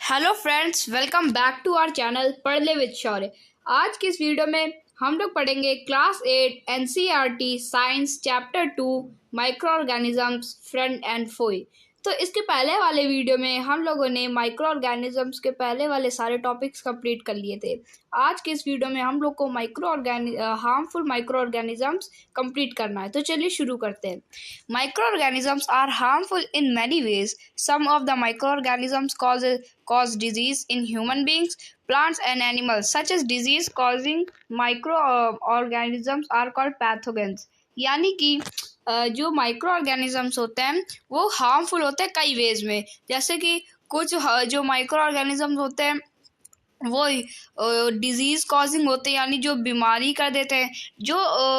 Hello friends, welcome back to our channel पढ़ ले with शौर्य। आज की इस वीडियो में हम लोग पढ़ेंगे class 8 NCERT science chapter 2 microorganisms friend and foe. तो इसके पहले वाले वीडियो में हम लोगों ने माइक्रो ऑर्गेनिजम्स के पहले वाले सारे टॉपिक्स कंप्लीट कर लिए थे। आज के इस वीडियो में हम लोग को हार्मफुल माइक्रो ऑर्गेनिजम्स कंप्लीट करना है। तो चलिए शुरू करते हैं। Microorganisms are harmful in many ways. Some of the microorganisms cause disease in human beings, plants and animals. Such as disease-causing microorganisms are called pathogens. यानी कि जो माइक्रो ऑर्गेनिजम्स होते हैं वो हार्मफुल होते हैं कई वेज में। जैसे कि कुछ जो माइक्रो ऑर्गेनिजम्स होते हैं वो डिजीज कॉजिंग होते हैं, यानी जो बीमारी कर देते हैं। जो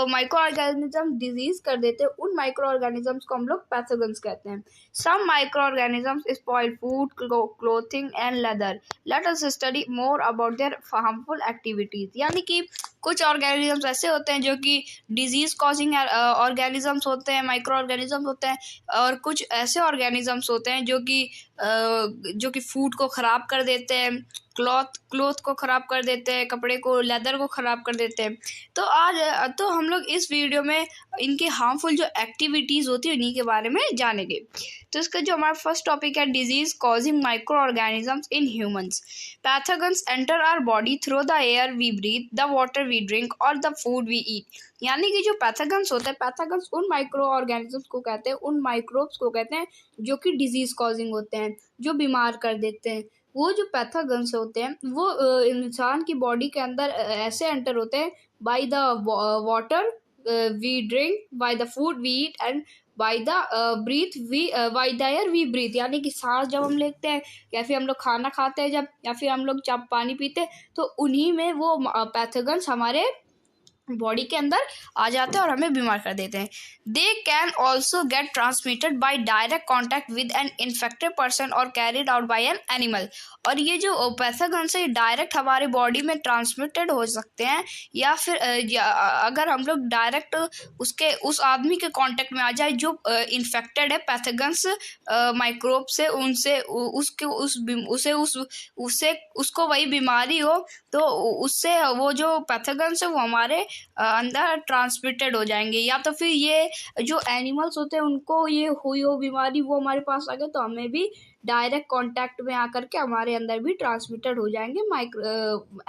माइक्रो ऑर्गेनिज्म डिजीज कर देते हैं उन माइक्रो ऑर्गेनिजम्स को हम लोग पैथोजेंस कहते हैं। Some microorganisms spoil food, clothing and leather. Let us study more about their harmful activities. यानी कि कुछ ऑर्गेनिजम्स ऐसे होते हैं जो कि डिजीज कॉजिंग ऑर्गेनिजम्स होते हैं, माइक्रो ऑर्गेनिजम्स होते हैं, और कुछ ऐसे ऑर्गेनिजम्स होते हैं जो कि फूड को ख़राब कर देते हैं, क्लोथ को ख़राब कर देते हैं, कपड़े को, लेदर को ख़राब कर देते हैं। तो हम लोग इस वीडियो में इनकी हार्मफुल जो एक्टिविटीज़ होती है उन्हीं के बारे में जानेंगे। तो इसका जो हमारा फर्स्ट टॉपिक है, disease causing microorganisms in humans. Pathogens enter our body through the air we breathe, the water we drink और द फूड वी ईट। यानी कि जो पैथोजेंस होते हैं, पैथोजेंस उन माइक्रो ऑर्गेनिजम्स को कहते हैं, उन माइक्रोब्स को कहते हैं जो कि डिजीज कॉजिंग होते हैं, जो बीमार कर देते हैं। वो जो पैथोजेंस होते हैं वो इंसान की बॉडी के अंदर ऐसे एंटर होते हैं by the water we drink, by the food we eat and by the by the air we breathe. यानी कि सांस जब हम लेते हैं, या फिर हम लोग खाना खाते हैं जब, या फिर हम लोग जब पानी पीते हैं, तो उन्हीं में वो पैथोजेंस हमारे बॉडी के अंदर आ जाते हैं और हमें बीमार कर देते हैं। They can also get transmitted by direct contact with an infected person और carried out by an animal. और ये जो पैथोजेंस है डायरेक्ट हमारे बॉडी में ट्रांसमिटेड हो सकते हैं, या फिर अगर हम लोग डायरेक्ट उस आदमी के कांटेक्ट में आ जाए जो इन्फेक्टेड है पैथोजेंस माइक्रोब से, उसको वही बीमारी हो, तो उससे वो जो पैथोजेंस है वो हमारे अंदर ट्रांसमिटेड हो जाएंगे। या तो फिर ये जो एनिमल्स होते हैं उनको ये हुई हो बीमारी, वो हमारे पास आ गए तो हमें भी डायरेक्ट कांटेक्ट में आकर के हमारे अंदर भी ट्रांसमिटेड हो जाएंगे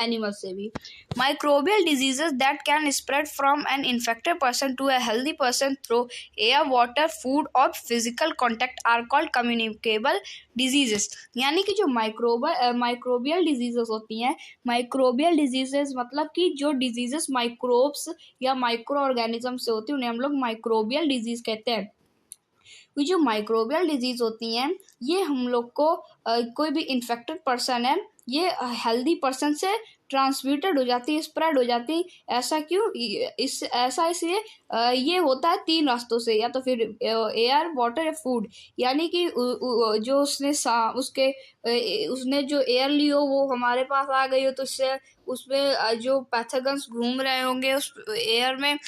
एनिमल से भी। Microbial diseases that can spread from an infected person to a healthy person through air, water, food और physical contact are called communicable diseases. यानी कि जो माइक्रोबियल डिजीजेस होती हैं, माइक्रोबियल डिजीजेस मतलब कि जो डिजीजेस माइक्रोब्स या माइक्रो ऑर्गेनिज्म से होती है उन्हें हम लोग माइक्रोबियल डिजीज कहते हैं। ये जो माइक्रोबियल डिजीज होती हैं ये हम लोग को कोई भी इन्फेक्टेड पर्सन है, ये हेल्दी पर्सन से ट्रांसमिटेड हो जाती है, स्प्रेड हो जाती है। ऐसा क्यों? इसलिए ये होता है 3 रास्तों से, या तो फिर एयर, वाटर या फूड। यानी कि जो उसने जो एयर ली हो वो हमारे पास आ गई हो, तो उसमें जो पैथोजेंस घूम रहे होंगे उस एयर में,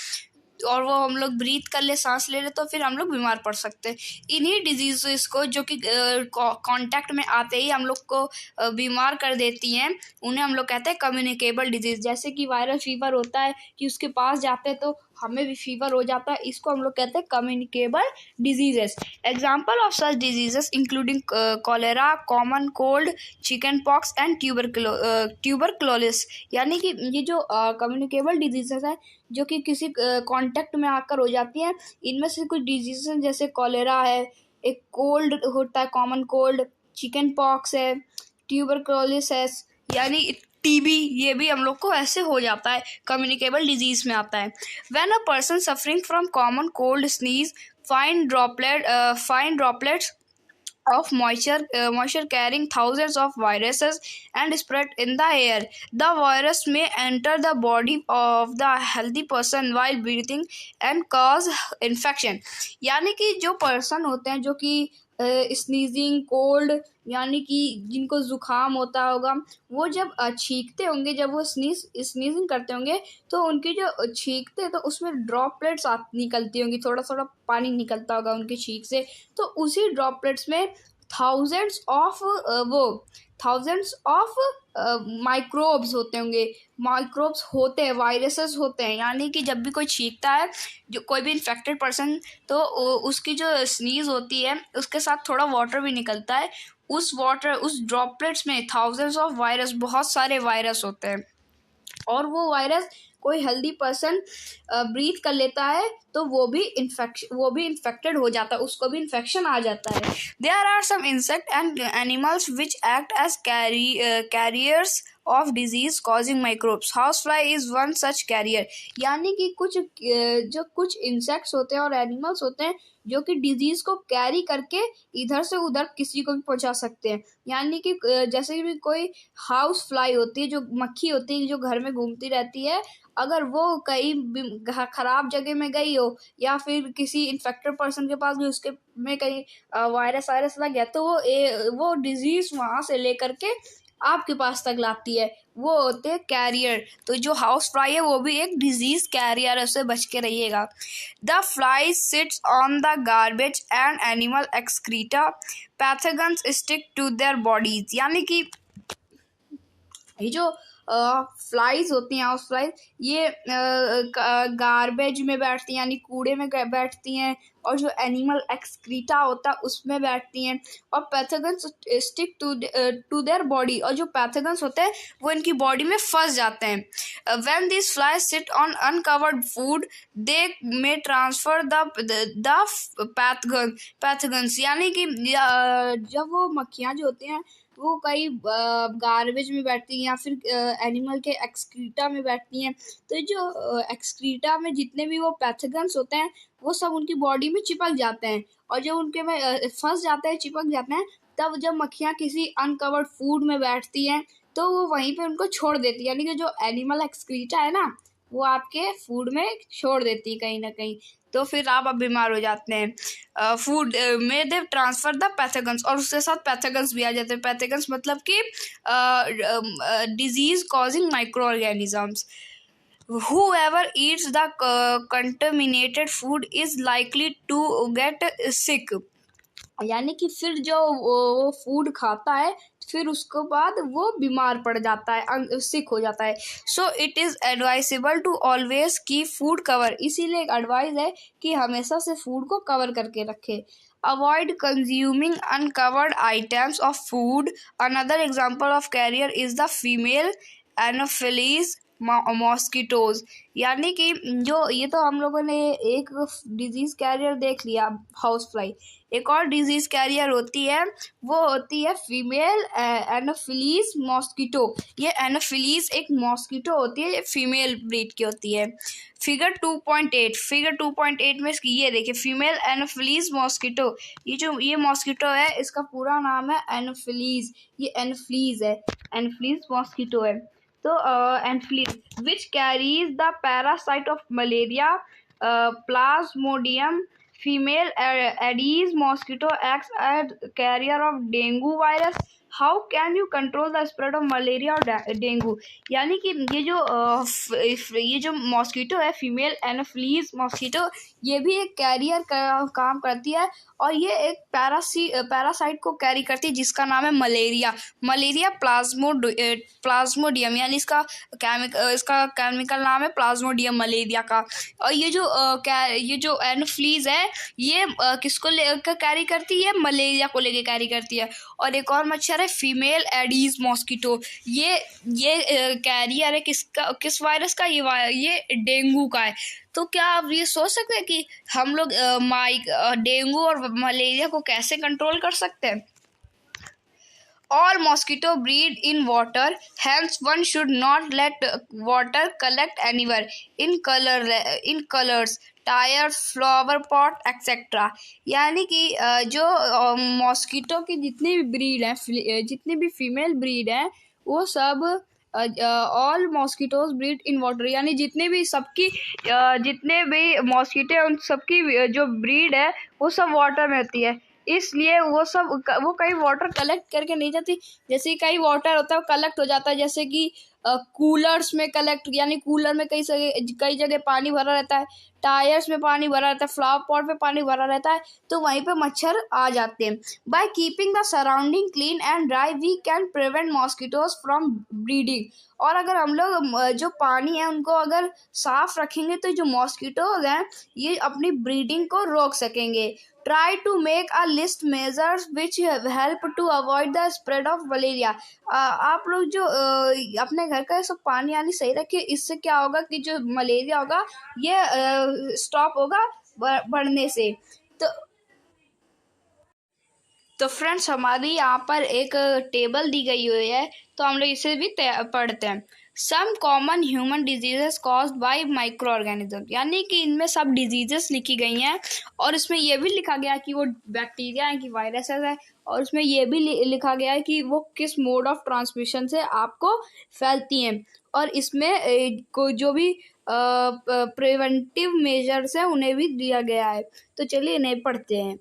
और वो हम लोग ब्रीथ कर ले, सांस ले ले, तो फिर हम लोग बीमार पड़ सकते हैं। इन्हीं डिजीज़ को जो कि कांटेक्ट में आते ही हम लोग को बीमार कर देती हैं, उन्हें हम लोग कहते हैं कम्युनिकेबल डिजीज़। जैसे कि वायरल फीवर होता है कि उसके पास जाते हैं तो हमें भी फीवर हो जाता है, इसको हम लोग कहते हैं communicable diseases. Example of such diseases including cholera, common cold, chicken pox and tuberculosis. यानी कि ये जो कम्युनिकेबल डिजीजेस है जो कि किसी कांटेक्ट में आकर हो जाती हैं, इनमें से कुछ डिजीजेस हैं जैसे कॉलेरा है, एक कोल्ड होता है कॉमन कोल्ड, चिकन पॉक्स है, ट्यूबरक्लोसिस है, यानी टीबी, ये भी हम लोग को ऐसे हो जाता है, कम्युनिकेबल डिजीज में आता है। When a person suffering from common cold sneeze fine droplets of moisture carrying thousands of viruses and spread in the air. The virus may enter the body of the healthy person while breathing and cause infection. यानी कि जो person होते हैं जो कि sneezing, cold, यानी कि जिनको ज़ुकाम होता होगा, वो जब छींकते होंगे, जब वो स्नीजिंग करते होंगे तो उनकी जो छींकते तो उसमें ड्रॉपलेट्स निकलती होंगी, थोड़ा थोड़ा पानी निकलता होगा उनकी छींक से, तो उसी ड्रॉपलेट्स में थाउजेंड्स ऑफ माइक्रोब्स होते होंगे, माइक्रोब्स होते हैं, वायरसेस होते हैं। यानी कि जब भी कोई छींकता है, जो कोई भी इन्फेक्टेड पर्सन, तो उसकी जो स्नीज होती है उसके साथ थोड़ा वाटर भी निकलता है। उस ड्रॉपलेट्स में थाउजेंड्स ऑफ वायरस, बहुत सारे वायरस होते हैं, और वो वायरस कोई हेल्दी पर्सन ब्रीथ कर लेता है तो वो भी इन्फेक्टेड हो जाता है, उसको भी इन्फेक्शन आ जाता है। There are some insect and animals which act as carriers of disease causing microbes. House fly is one such carrier. यानी कि कुछ इंसेक्ट्स होते हैं और एनिमल्स होते हैं जो कि डिजीज को कैरी करके इधर से उधर किसी को भी पहुंचा सकते हैं। यानी कि जैसे कि कोई हाउस फ्लाई होती है, जो मक्खी होती है जो घर में घूमती रहती है, अगर वो कहीं खराब जगह में गई हो या फिर किसी इन्फेक्टेड पर्सन के पास भी उसके में कहीं वायरस लग गया, तो वो डिजीज वहां से लेकर के आपके पास तक लाती है। वो होते हैं कैरियर। तो जो हाउस फ्लाई है वो भी एक डिजीज कैरियर है, उससे बच के रहिएगा। The fly sits on the garbage and animal excreta, pathogens stick to their bodies. यानी कि ये जो फ्लाइज होती हैं, हाउस फ्लाइज, ये गार्बेज में बैठती हैं, यानी कूड़े में बैठती हैं, और जो एनिमल एक्सक्रीटा होता है उसमें बैठती हैं, और pathogens stick to their body, और जो पैथोजेंस होते हैं वो इनकी बॉडी में फंस जाते हैं। When this flies sit on uncovered food they may transfer the pathogens. यानी कि जब वो मक्खियाँ जो होती हैं वो कई गार्बेज में बैठती हैं या फिर एनिमल के एक्सक्रीटा में बैठती हैं, तो जो एक्सक्रीटा में जितने भी वो पैथोजेंस होते हैं वो सब उनकी बॉडी में चिपक जाते हैं, और जब उनके में फंस जाते हैं, चिपक जाते हैं, तब जब मक्खियाँ किसी अनकवर्ड फूड में बैठती हैं तो वो वहीं पे उनको छोड़ देती है। यानी कि जो एनिमल एक्सक्रीटा है ना, वो आपके फूड में छोड़ देती है कहीं ना कहीं, तो फिर आप बीमार हो जाते हैं। फूड में दे ट्रांसफर द पैथोजेंस, और उसके साथ पैथोजेंस भी आ जाते हैं। पैथोजेंस मतलब कि disease causing micro organisms. Whoever eats the contaminated food is likely to get sick। यानी कि फिर जो वो फूड खाता है फिर उसके बाद वो बीमार पड़ जाता है, सिक हो जाता है। So it is advisable to always keep food cover. इसीलिए एक एडवाइस है कि हमेशा से फूड को कवर करके रखें। Avoid consuming uncovered items of food. Another example of carrier is the female anopheles mosquitoes. यानी कि जो ये तो हम लोगों ने एक डिजीज कैरियर देख लिया हाउस फ्लाई, एक और डिजीज कैरियर होती है, वो होती है फीमेल एनोफिलीज मॉस्किटो। ये एनोफिलीज एक मॉस्किटो होती है, ये फीमेल ब्रीड की होती है। फिगर 2.8 में ये देखिए, फीमेल एनोफिलीज मॉस्किटो। ये मॉस्किटो है, इसका पूरा नाम है एनोफिलीज। ये एनोफिलीज है, एनोफिलीज मॉस्किटो है। तो anopheles which carries the parasite of malaria Plasmodium. Female Aedes mosquito acts as carrier of dengue virus. How can you control the spread of malaria और डेंगू? यानी कि ये जो मॉस्किटो है, फीमेल एनोफिलीज मॉस्किटो, ये भी एक कैरियर का काम करती है, और ये एक पैरासाइट को कैरी करती है जिसका नाम है मलेरिया प्लाज्मोडियम। यानी इसका केमिकल नाम है प्लाज्मोडियम मलेरिया का। और ये जो एनोफिलीज है ये किसको लेकर कैरी करती है? मलेरिया को लेकर कैरी करती है। और एक और मच्छर है फीमेल एडीज मॉस्किटो, ये कैरियर है किस वायरस का? ये डेंगू का है। तो क्या आप ये सोच सकते हैं कि हम लोग डेंगू और मलेरिया को कैसे कंट्रोल कर सकते हैं? All mosquito breed in water, hence one should not let water collect anywhere in colors, tires, flower pot, etc. यानी कि जो मॉस्किटो की जितनी भी ब्रीड हैं, जितनी भी फीमेल ब्रीड हैं, वो सब all mosquitoes breed in water. यानी जितने भी मॉस्किटो हैं उन सबकी जो ब्रीड है वो सब वाटर में होती है। इसलिए वो कई वाटर कलेक्ट करके नहीं जाती। जैसे कई वाटर होता है वो कलेक्ट हो जाता है, जैसे कि कूलर्स में कलेक्ट, यानी कूलर में कई जगह पानी भरा रहता है, टायर्स में पानी भरा रहता है, फ्लावर पॉट में पानी भरा रहता है, तो वहीं पे मच्छर आ जाते हैं। By keeping the surrounding clean and dry we can prevent mosquitoes from breeding. और अगर हम लोग जो पानी है उनको अगर साफ रखेंगे तो जो मॉस्किटोज हैं ये अपनी ब्रीडिंग को रोक सकेंगे। Try to make a list measures which help to avoid the spread of malaria। आप लोग जो अपने घर का सब पानी आनी सही रखिए, इससे क्या होगा कि जो मलेरिया होगा ये स्टॉप होगा बढ़ने से। तो फ्रेंड्स हमारी यहाँ पर एक टेबल दी गई हुई है, तो हम लोग इसे भी पढ़ते हैं। Some common human diseases caused by microorganism, यानी कि इनमें सब डिजीजेस लिखी गई हैं और इसमें यह भी लिखा गया है कि वो बैक्टीरिया है कि वायरसेस है, और उसमें यह भी लिखा गया है कि वो किस मोड ऑफ ट्रांसमिशन से आपको फैलती हैं, और इसमें जो भी प्रिवेंटिव मेजर्स हैं उन्हें भी दिया गया है। तो चलिए इन्हें पढ़ते हैं।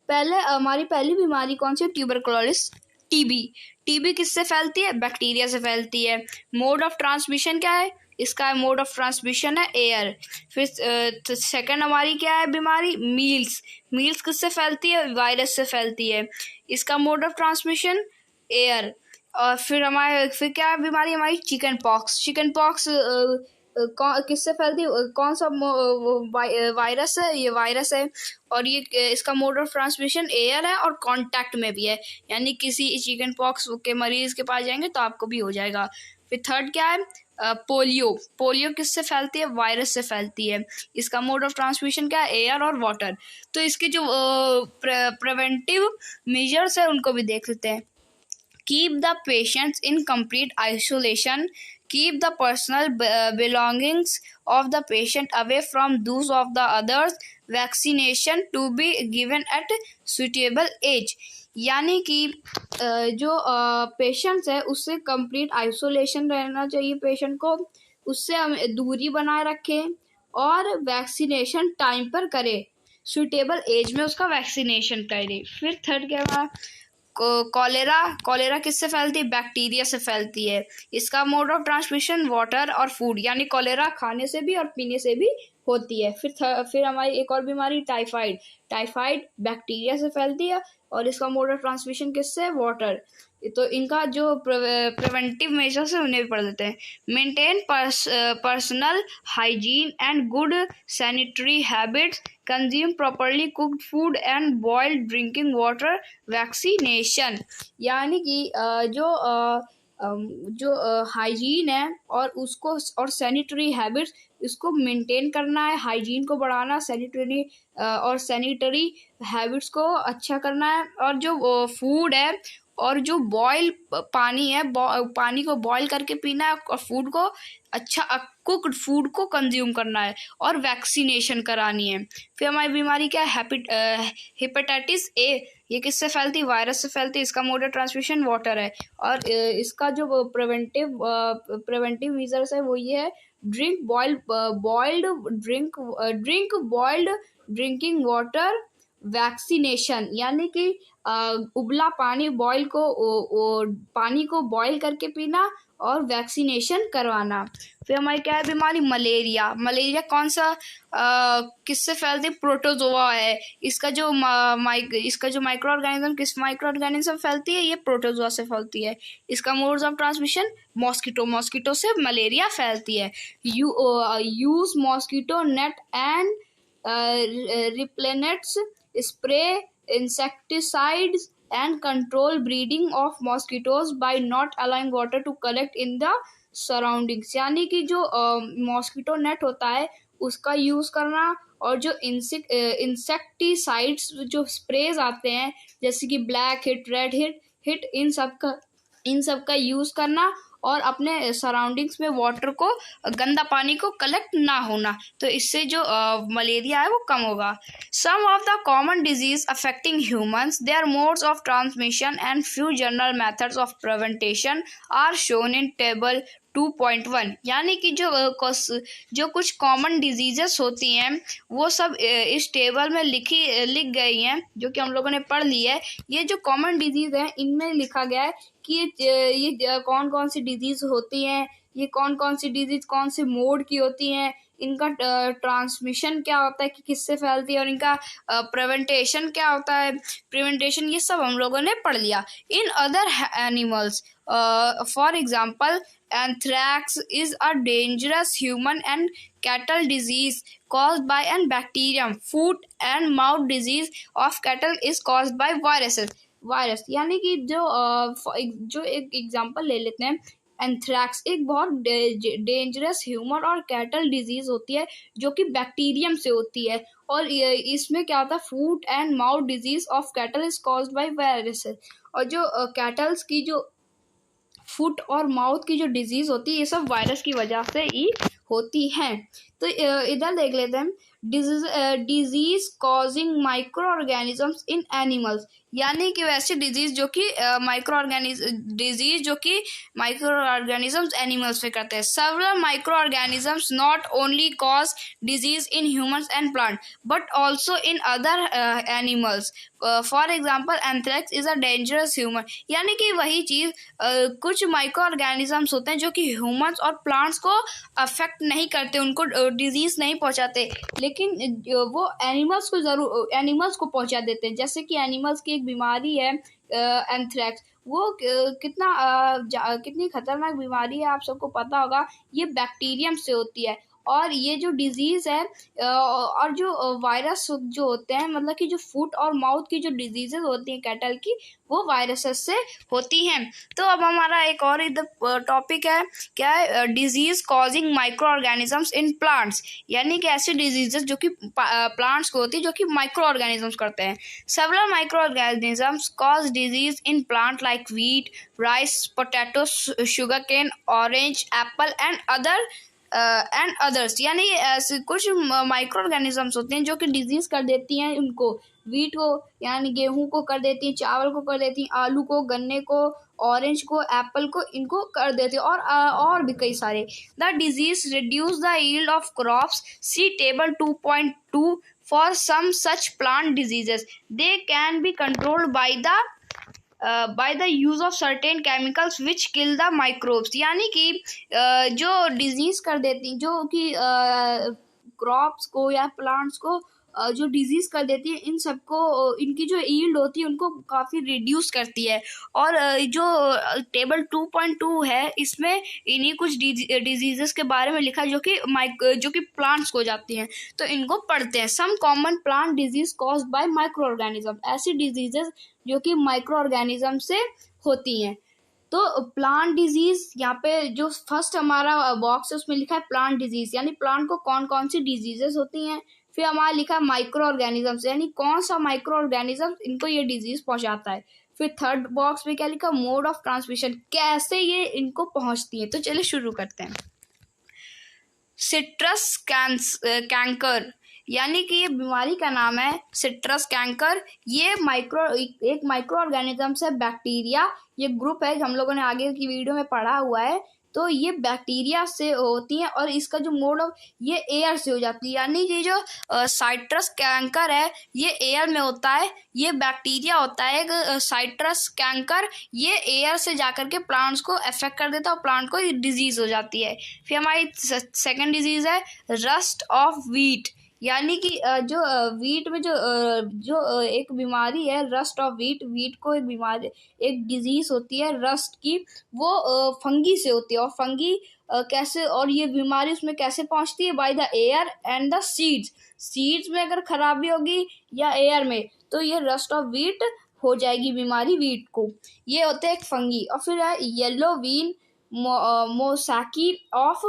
हमारी पहली बीमारी कौन सी? ट्यूबरकुलोसिस, टीबी किससे फैलती है? बैक्टीरिया से फैलती है। मोड ऑफ ट्रांसमिशन क्या है इसका? मोड ऑफ ट्रांसमिशन है एयर। फिर सेकंड हमारी क्या है बीमारी? मील्स किससे फैलती है? वायरस से फैलती है। इसका मोड ऑफ ट्रांसमिशन एयर। और फिर क्या बीमारी हमारी? चिकन पॉक्स किससे फैलती है? कौन सा वायरस है? ये वायरस है, और ये इसका मोड ऑफ ट्रांसमिशन एयर है और कांटेक्ट में भी है, यानी किसी चिकन पॉक्स के मरीज के पास जाएंगे तो आपको भी हो जाएगा। फिर थर्ड क्या है? पोलियो किससे फैलती है? वायरस से फैलती है। इसका मोड ऑफ ट्रांसमिशन क्या है? एयर और वाटर। तो इसके जो प्रिवेंटिव मेजर्स है उनको भी देख लेते हैं। Keep the patients in complete isolation. Keep the personal belongings of the patient away from those of the others. Vaccination to be given at suitable age. यानी कि जो पेशेंट्स है उससे कंप्लीट आइसोलेशन रहना चाहिए पेशेंट को, उससे हम दूरी बनाए रखें, और वैक्सीनेशन टाइम पर करें, सुटेबल एज में उसका वैक्सीनेशन करें। फिर थर्ड क्या हुआ? कॉलेरा किससे फैलती है? बैक्टीरिया से फैलती है। इसका मोड ऑफ ट्रांसमिशन वाटर और फूड, यानी कॉलेरा खाने से भी और पीने से भी होती है। फिर हमारी एक और बीमारी टाइफाइड बैक्टीरिया से फैलती है, और इसका मोड ऑफ ट्रांसमिशन किससे? वाटर। तो इनका जो प्रिवेंटिव मेजर्स है उन्हें भी पढ़ लेते हैं। Maintain personal hygiene and good sanitary habits, consume properly cooked food and boiled drinking water, vaccination. यानी कि जो हाइजीन है और सैनिटरी हैबिट्स इसको मेंटेन करना है, हाइजीन को बढ़ाना, सैनिटरी हैबिट्स को अच्छा करना है, और जो फूड है और जो बॉयल पानी है पानी को बॉयल करके पीना है, और फूड को अच्छा कुक्ड फूड को कंज्यूम करना है, और वैक्सीनेशन करानी है। फिर हमारी बीमारी क्या है? Hepatitis A. ये किससे फैलती है? वायरस से फैलती है। इसका मोड ऑफ ट्रांसमिशन वाटर है, और इसका जो प्रिवेंटिव मेजर्स है वो ये है: drink boiled drinking water, vaccination, यानी कि उबला पानी पानी को बॉईल करके पीना, और वैक्सीनेशन करवाना। फिर हमारी क्या है बीमारी? मलेरिया कौन सा किससे फैलती है? प्रोटोजोआ है। इसका जो माइक्रो ऑर्गेनिज्म किस माइक्रो ऑर्गेनिज्म फैलती है? ये प्रोटोजोआ से फैलती है। इसका मोड्स ऑफ ट्रांसमिशन मॉस्किटो से मलेरिया फैलती है। Use mosquito net and repellents, spray insecticides and control breeding of mosquitoes by not allowing water to collect in the surroundings। यानी कि जो मॉस्किटो नेट होता है उसका यूज करना, और जो इंसेक्टिसाइड्स जो स्प्रेज आते हैं जैसे कि ब्लैक हिट, रेड हिट, इन सब का यूज करना, और अपने सराउंडिंग्स में वाटर को, गंदा पानी को कलेक्ट ना होना, तो इससे जो मलेरिया है वो कम होगा। Some of the common disease affecting humans, their modes of transmission and few general methods of prevention are shown in table 2.1 यानी कि जो कुछ कॉमन डिजीजेस होती हैं वो सब इस टेबल में लिख गई हैं, जो कि हम लोगों ने पढ़ ली है। ये जो कॉमन डिजीज हैं इनमें लिखा गया है कि ये कौन कौन सी डिजीज होती हैं, ये कौन कौन सी डिजीज कौन से मोड की होती हैं, इनका ट्रांसमिशन क्या होता है कि किससे फैलती है, और इनका प्रिवेंटेशन क्या होता है, प्रिवेंटेशन, ये सब हम लोगों ने पढ़ लिया। In other animals, for example, anthrax is a dangerous human and cattle disease caused by an bacterium. Foot and mouth disease of cattle is caused by virus यानी कि जो एक एग्जांपल ले लेते हैं, एंथ्रैक्स एक बहुत डेंजरस ह्यूमन और कैटल डिजीज होती है जो कि बैक्टीरियम से होती है, और इसमें क्या होता है, foot and mouth disease of cattle is caused by viruses. और जो कैटल्स की जो फुट और माउथ की जो डिजीज होती है ये सब वायरस की वजह से ही होती हैं। तो इधर देख लेते हैं, डिजीज कॉजिंग माइक्रो ऑर्गेनिजम्स इन एनिमल्स, यानी कि वैसे डिजीज जो कि माइक्रो ऑर्गेनिजम्स एनिमल्स पे करते हैं। Several micro organisms not only cause disease in humans and plant but also in other animals. For example, anthrax is a dangerous human, यानी कि वही चीज कुछ माइक्रो ऑर्गेनिजम्स होते हैं जो कि ह्यूमंस और प्लांट्स को अफेक्ट नहीं करते, उनको डिजीज नहीं पहुंचाते, लेकिन वो एनिमल्स को पहुंचा देते हैं। जैसे कि एनिमल्स की एक बीमारी है एंथ्रैक्स, वो कितनी खतरनाक बीमारी है आप सबको पता होगा, ये बैक्टीरियम से होती है। और ये जो डिजीज है और जो वायरस जो होते हैं, मतलब कि जो फुट और माउथ की जो डिजीजेस होती हैं कैटल की, वो वायरसेस से होती हैं। तो अब हमारा एक और इधर टॉपिक है, क्या है, disease causing microorganisms in plants, यानी कि ऐसी डिजीजेस जो कि प्लांट्स को होती है जो कि माइक्रो ऑर्गेनिजम्स करते हैं। Several microorganisms cause disease in plant like wheat, rice, potato, sugarcane, orange, apple and others, यानी ऐसे कुछ माइक्रो ऑर्गेनिजम्स होते हैं जो कि डिजीज कर देती हैं उनको, वीट को यानी गेहूं को कर देती हैं, चावल को कर देती हैं, आलू को, गन्ने को, ऑरेंज को, एप्पल को, इनको कर देते हैं, और भी कई सारे। The disease reduce the yield of crops, see table 2.2 for some such plant diseases, they can be controlled by the use of certain chemicals which kill the microbes, यानी कि जो डिजीज कर देती, जो कि क्रॉप्स को या प्लांट्स को जो डिजीज कर देती है, इन सबको इनकी जो यील्ड होती है उनको काफ़ी रिड्यूस करती है। और जो टेबल 2.2 है इसमें इन्हीं कुछ डिजीजेस के बारे में लिखा है जो कि प्लांट्स को जाती हैं, तो इनको पढ़ते हैं। Some common plant disease caused by microorganism, ऐसी डिजीजेस जो कि माइक्रो ऑर्गेनिज्म से होती हैं। तो प्लांट डिजीज, यहाँ पे जो फर्स्ट हमारा बॉक्स है उसमें लिखा है प्लांट डिजीज, यानी प्लांट को कौन कौन सी डिजीजेस होती हैं। फिर हमारा लिखा है माइक्रो ऑर्गेनिजम्स, यानी कौन सा माइक्रो ऑर्गेनिज्म इनको ये डिजीज पहुंचाता है। फिर थर्ड बॉक्स में क्या लिखा, मोड ऑफ ट्रांसमिशन, कैसे ये इनको पहुंचती है। तो चलिए शुरू करते हैं। सिट्रस कैंकर, यानी कि ये बीमारी का नाम है सिट्रस कैंकर। ये एक माइक्रो ऑर्गेनिज्म है, बैक्टीरिया, ये ग्रुप है, हम लोगों ने आगे की वीडियो में पढ़ा हुआ है। तो ये बैक्टीरिया से होती हैं और इसका जो मोड ऑफ, ये एयर से हो जाती है, यानी ये जो सिट्रस कैंकर है ये एयर में होता है, ये बैक्टीरिया होता है एक सिट्रस कैंकर, ये एयर से जाकर के प्लांट्स को अफेक्ट कर देता है और प्लांट को डिजीज हो जाती है। फिर हमारी सेकेंड डिजीज है रस्ट ऑफ व्हीट, यानी कि जो वीट में जो एक बीमारी है रस्ट ऑफ वीट को एक बीमारी, एक डिजीज होती है रस्ट की, वो फंगी से होती है। और फंगी कैसे, और ये बीमारी उसमें कैसे पहुंचती है, bye the air and the seeds में अगर खराबी होगी या एयर में, तो ये रस्ट ऑफ वीट हो जाएगी बीमारी वीट को। ये होते हैं एक फंगी। और फिर है येलो वीन मोसाकी ऑफ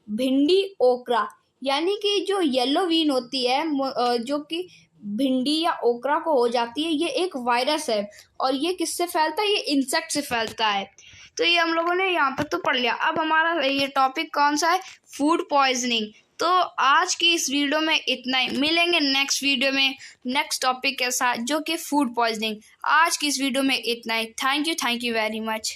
भिंडी ओकरा, यानी कि जो येलो वीन होती है जो कि भिंडी या ओकरा को हो जाती है, ये एक वायरस है और ये किससे फैलता है, ये इंसेक्ट से फैलता है। तो ये हम लोगों ने यहाँ तक तो पढ़ लिया। अब हमारा ये टॉपिक कौन सा है, फूड पॉइजनिंग। तो आज की इस वीडियो में इतना ही, मिलेंगे नेक्स्ट वीडियो में नेक्स्ट टॉपिक के साथ जो कि फूड पॉइजनिंग। आज की इस वीडियो में इतना ही। Thank you very much.